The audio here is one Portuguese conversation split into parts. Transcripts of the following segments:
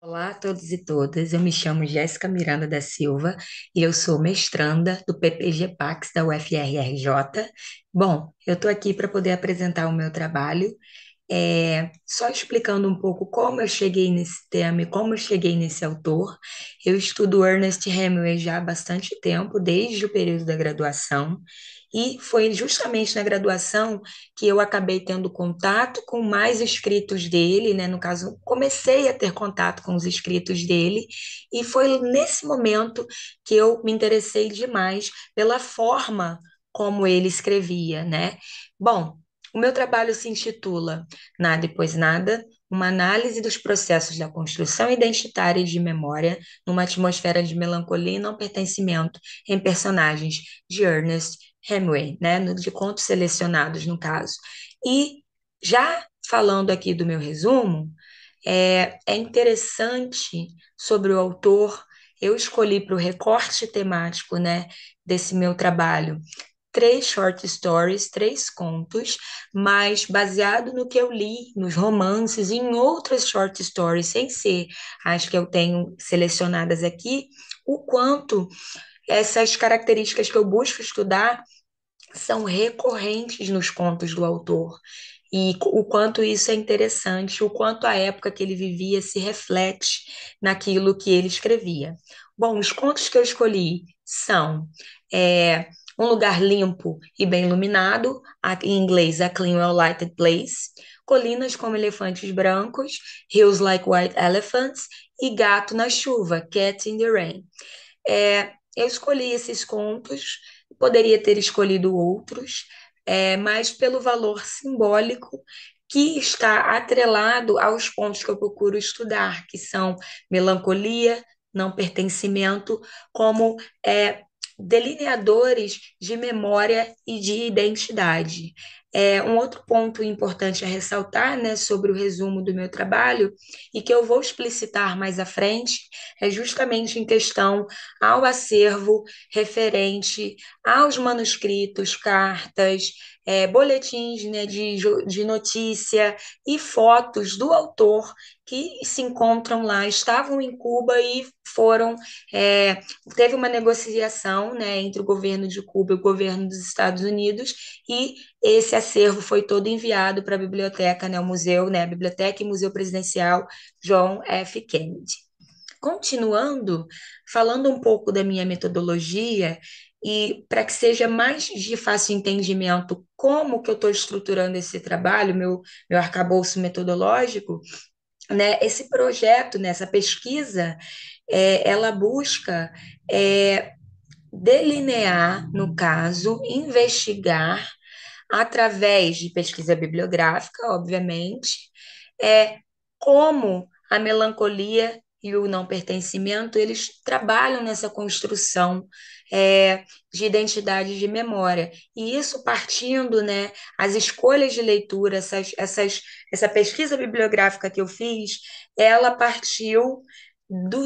Olá a todos e todas, eu me chamo Jéssica Miranda da Silva e eu sou mestranda do PPG Pax da UFRJ. Bom, eu estou aqui para poder apresentar o meu trabalho, só explicando um pouco como eu cheguei nesse tema e como eu cheguei nesse autor. Eu estudo Ernest Hemingway já há bastante tempo, desde o período da graduação, e foi justamente na graduação que eu acabei tendo contato com mais escritos dele, né? No caso, comecei a ter contato com os escritos dele, e foi nesse momento que eu me interessei demais pela forma como ele escrevia, né? Bom, o meu trabalho se intitula Nada e Pois Nada, uma análise dos processos da construção identitária e de memória numa atmosfera de melancolia e não pertencimento em personagens de Ernest Hemingway, né, de contos selecionados no caso. E já falando aqui do meu resumo, é interessante sobre o autor. Eu escolhi para o recorte temático, né, desse meu trabalho três short stories, três contos, mas baseado no que eu li, nos romances e em outras short stories, sem ser as que eu tenho selecionadas aqui, o quanto essas características que eu busco estudar são recorrentes nos contos do autor. E o quanto isso é interessante, o quanto a época que ele vivia se reflete naquilo que ele escrevia. Bom, os contos que eu escolhi são é, Um Lugar Limpo e Bem Iluminado, em inglês, A Clean Well Lighted Place, Colinas como Elefantes Brancos, Hills Like White Elephants e Gato na Chuva, Cat in the Rain. Eu escolhi esses contos, poderia ter escolhido outros, mas pelo valor simbólico que está atrelado aos pontos que eu procuro estudar, que são melancolia, não pertencimento, como delineadores de memória e de identidade. Um outro ponto importante a ressaltar, né, sobre o resumo do meu trabalho, e que eu vou explicitar mais à frente, é justamente em questão ao acervo referente aos manuscritos, cartas, boletins, né, de notícia e fotos do autor que se encontram lá, estavam em Cuba e foram. Teve uma negociação, né, entre o governo de Cuba e o governo dos Estados Unidos, e esse acervo foi todo enviado para a biblioteca, né, o museu, né, a Biblioteca e Museu Presidencial John F. Kennedy. Continuando, falando um pouco da minha metodologia, e para que seja mais de fácil entendimento como que eu estou estruturando esse trabalho, meu arcabouço metodológico, né, esse projeto, né, essa pesquisa, ela busca é, delinear, no caso, investigar, através de pesquisa bibliográfica, obviamente, como a melancolia e o não pertencimento, eles trabalham nessa construção de identidade de memória. E isso partindo, né, as escolhas de leitura, essa pesquisa bibliográfica que eu fiz, ela partiu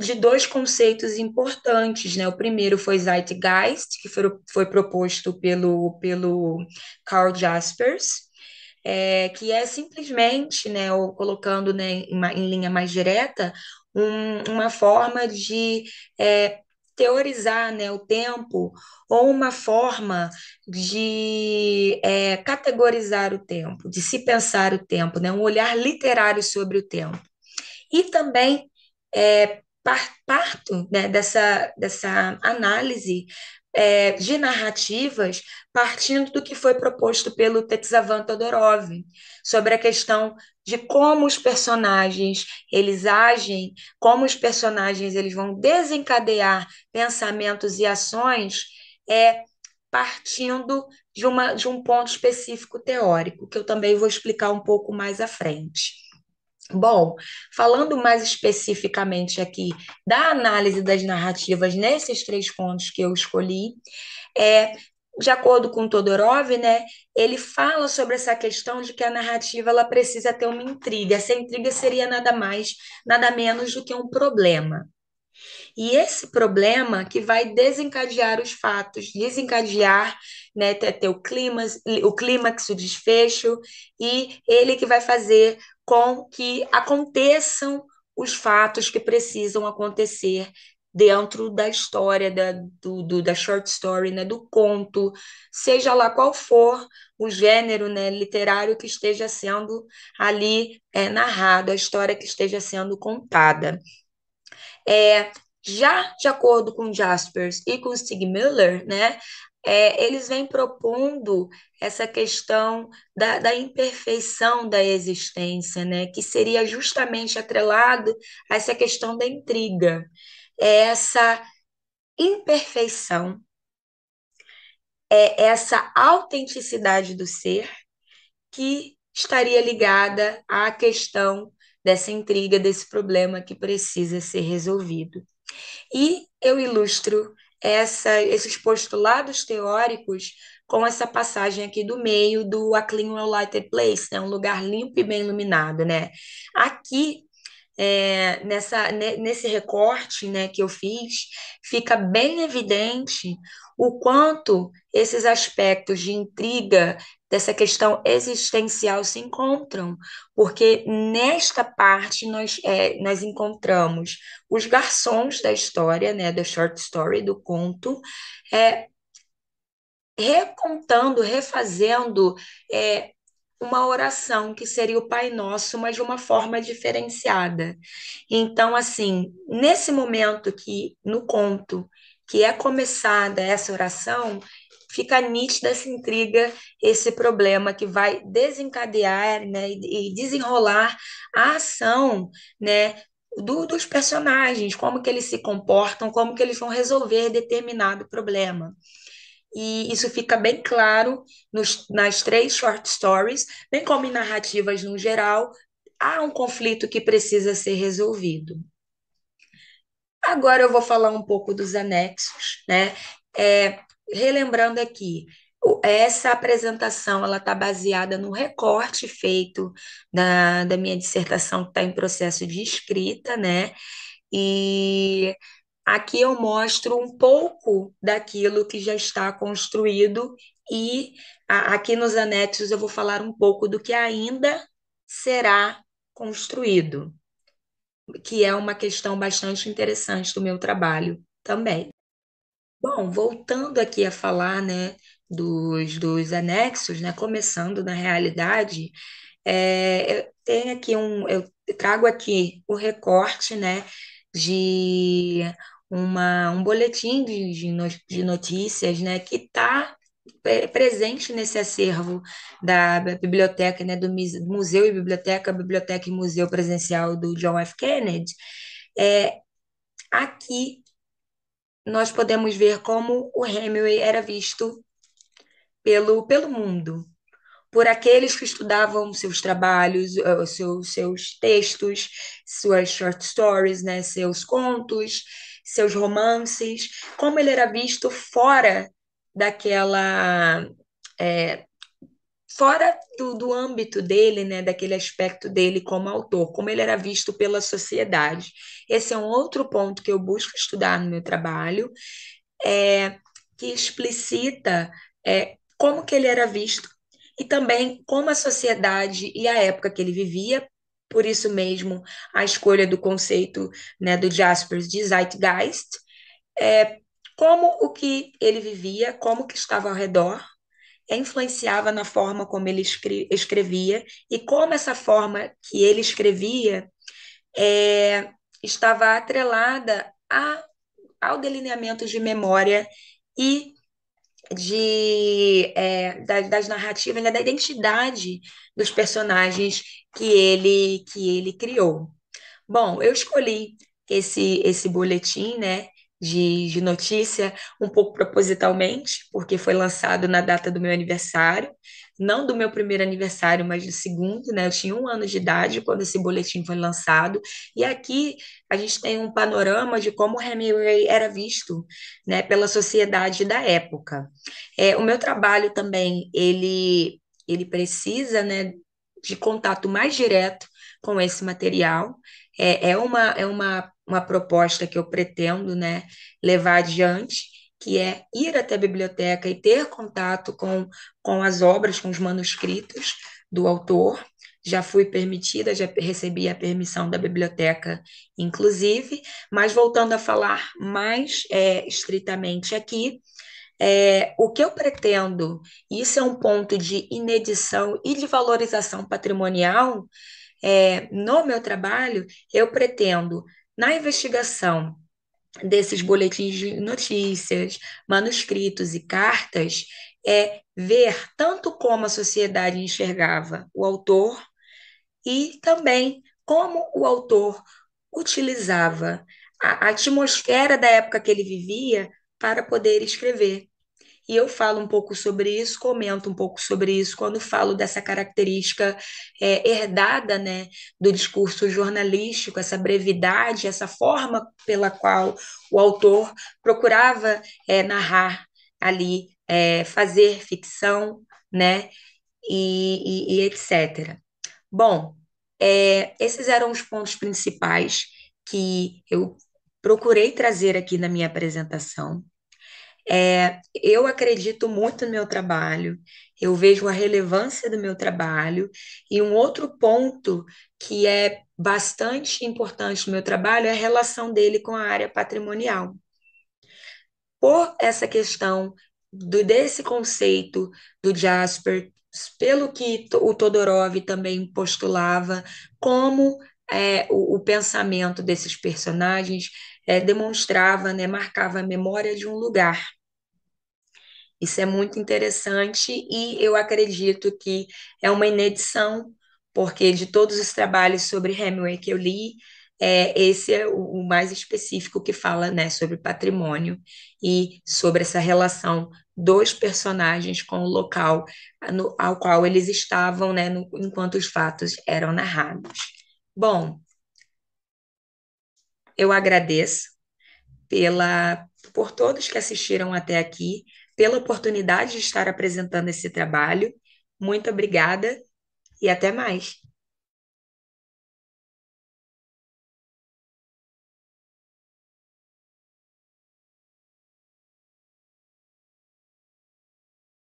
de dois conceitos importantes, né? O primeiro foi Zeitgeist, que foi proposto pelo Karl Jaspers, que é simplesmente, né, ou colocando, né, em linha mais direta, uma forma de teorizar, né, o tempo, ou uma forma de categorizar o tempo, de se pensar o tempo, né, um olhar literário sobre o tempo. E também parto, né, dessa análise de narrativas, partindo do que foi proposto pelo Tetsavan Todorov, sobre a questão de como os personagens eles agem, como os personagens eles vão desencadear pensamentos e ações, é, partindo de um ponto específico teórico, que eu também vou explicar um pouco mais à frente. Bom, falando mais especificamente aqui da análise das narrativas nesses três pontos que eu escolhi, é, de acordo com Todorov, né, ele fala sobre essa questão de que a narrativa ela precisa ter uma intriga. Essa intriga seria nada mais, nada menos do que um problema. E esse problema que vai desencadear os fatos, desencadear, né, ter o clímax, o desfecho, e ele que vai fazer com que aconteçam os fatos que precisam acontecer dentro da história da short story, né, do conto, seja lá qual for o gênero, né, literário que esteja sendo ali narrado, a história que esteja sendo contada. É, já de acordo com Jaspers e com Stig Miller, né, eles vêm propondo essa questão da imperfeição da existência, né, que seria justamente atrelado a essa questão da intriga. Essa imperfeição, essa autenticidade do ser que estaria ligada à questão dessa intriga, desse problema que precisa ser resolvido. E eu ilustro esses postulados teóricos com essa passagem aqui do meio do A Clean Well Lighted Place, né? Um lugar limpo e bem iluminado, né? Aqui nesse recorte, né, que eu fiz, fica bem evidente o quanto esses aspectos de intriga dessa questão existencial se encontram, porque nesta parte nós encontramos os garçons da história, né, da short story, do conto, é, recontando, refazendo é, uma oração que seria o Pai Nosso, mas de uma forma diferenciada. Então, assim, nesse momento que no conto que é começada essa oração, fica nítida essa intriga, esse problema que vai desencadear, né, e desenrolar a ação, né, dos personagens, como que eles se comportam, como que eles vão resolver determinado problema. E isso fica bem claro nas três short stories, bem como em narrativas no geral, há um conflito que precisa ser resolvido. Agora eu vou falar um pouco dos anexos, né? Relembrando aqui, essa apresentação ela está baseada no recorte feito da minha dissertação que está em processo de escrita, né? E aqui eu mostro um pouco daquilo que já está construído e aqui nos anexos eu vou falar um pouco do que ainda será construído, que é uma questão bastante interessante do meu trabalho também. Bom, voltando aqui a falar, né, dos anexos, né, começando na realidade, eu trago aqui o recorte, né, de um boletim de notícias, né, que está presente nesse acervo da biblioteca, né, do Museu e Biblioteca e Museu Presencial do John F. Kennedy. É, aqui nós podemos ver como o Hemingway era visto pelo mundo, por aqueles que estudavam seus trabalhos, seus textos, suas short stories, né, seus contos, seus romances, como ele era visto daquela. é, fora do âmbito dele, né, daquele aspecto dele como autor, como ele era visto pela sociedade. Esse é um outro ponto que eu busco estudar no meu trabalho, que explicita como que ele era visto e também como a sociedade e a época que ele vivia, por isso mesmo a escolha do conceito, né, do Jaspers de Zeitgeist, é, como o que ele vivia, como que estava ao redor, influenciava na forma como ele escrevia e como essa forma que ele escrevia é, estava atrelada ao delineamento de memória e das narrativas, né, da identidade dos personagens que ele criou. Bom, eu escolhi esse boletim, né, de notícia um pouco propositalmente, porque foi lançado na data do meu aniversário, não do meu primeiro aniversário, mas do segundo, né? Eu tinha 1 ano de idade quando esse boletim foi lançado, e aqui a gente tem um panorama de como Hemingway era visto, né, pela sociedade da época. O meu trabalho também, ele precisa, né, de contato mais direto com esse material, uma proposta que eu pretendo, né, levar adiante, que é ir até a biblioteca e ter contato com as obras, com os manuscritos do autor, já fui permitida, já recebi a permissão da biblioteca, inclusive, mas voltando a falar mais estritamente aqui, o que eu pretendo, isso é um ponto de inedição e de valorização patrimonial, no meu trabalho, eu pretendo, na investigação desses boletins de notícias, manuscritos e cartas, ver tanto como a sociedade enxergava o autor e também como o autor utilizava a atmosfera da época que ele vivia para poder escrever. E eu falo um pouco sobre isso, comento um pouco sobre isso quando falo dessa característica herdada, né, do discurso jornalístico, essa brevidade, essa forma pela qual o autor procurava narrar ali, fazer ficção, né, e etc. Bom, esses eram os pontos principais que eu procurei trazer aqui na minha apresentação. Eu acredito muito no meu trabalho, eu vejo a relevância do meu trabalho, e um outro ponto que é bastante importante no meu trabalho é a relação dele com a área patrimonial. Por essa questão desse conceito do Jasper, pelo que o Todorov também postulava, como o pensamento desses personagens demonstrava, né, marcava a memória de um lugar. Isso é muito interessante e eu acredito que é uma inedição, porque de todos os trabalhos sobre Hemingway que eu li, esse é o mais específico que fala, né, sobre patrimônio e sobre essa relação dos personagens com o local ao qual eles estavam, né, enquanto os fatos eram narrados. Bom, eu agradeço por todos que assistiram até aqui, pela oportunidade de estar apresentando esse trabalho. Muito obrigada e até mais.